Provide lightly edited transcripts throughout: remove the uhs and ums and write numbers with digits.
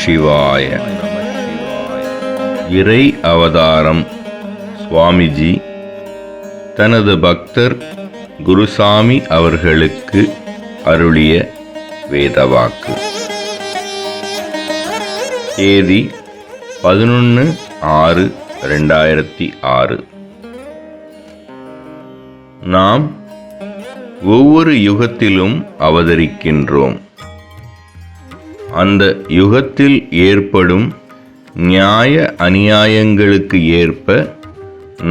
சிவாய. இறை அவதாரம் சுவாமிஜி தனது பக்தர் குருசாமி அவர்களுக்கு அருளிய வேதவாக்கு. தேதி 11/6/2006. நாம் ஒவ்வொரு யுகத்திலும் அவதரிக்கின்றோம். அந்த யுகத்தில் ஏற்படும் நியாய அநியாயங்களுக்கு ஏற்ப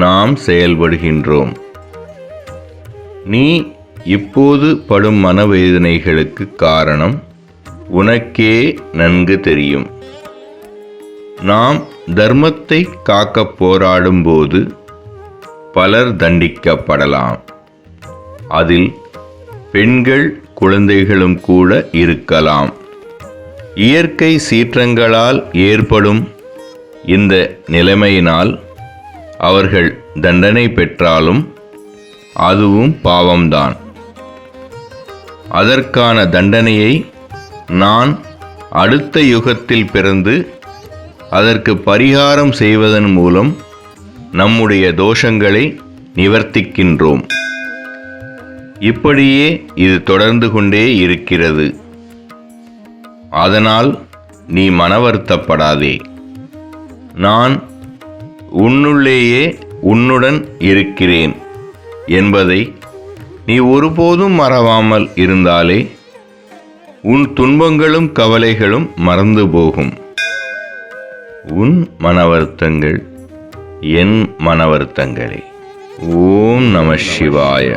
நாம் செயல்படுகின்றோம். நீ இப்போது படும் மனவேதனைகளுக்கு காரணம் உனக்கே நன்கு தெரியும். நாம் தர்மத்தை காக்க போராடும்போது பலர் தண்டிக்கப்படலாம். அதில் பெண்கள், குழந்தைகளும் கூட இருக்கலாம். இயற்கை சீற்றங்களால் ஏற்படும் இந்த நிலைமையினால் அவர்கள் தண்டனை பெற்றாலும் அதுவும் பாவம்தான். அதற்கான தண்டனையை நான் அடுத்த யுகத்தில் பிறந்து அதற்கு பரிகாரம் செய்வதன் மூலம் நம்முடைய தோஷங்களை நிவர்த்திக்கின்றோம். இப்படியே இது தொடர்ந்து கொண்டே இருக்கிறது. அதனால் நீ மனவருத்தப்படாதே. நான் உன்னுள்ளேயே உன்னுடன் இருக்கிறேன் என்பதை நீ ஒருபோதும் மறவாமல் இருந்தாலே உன் துன்பங்களும் கவலைகளும் மறந்து போகும். உன் மனவருத்தங்கள் என் மனவருத்தங்களே. ஓம் நம சிவாய.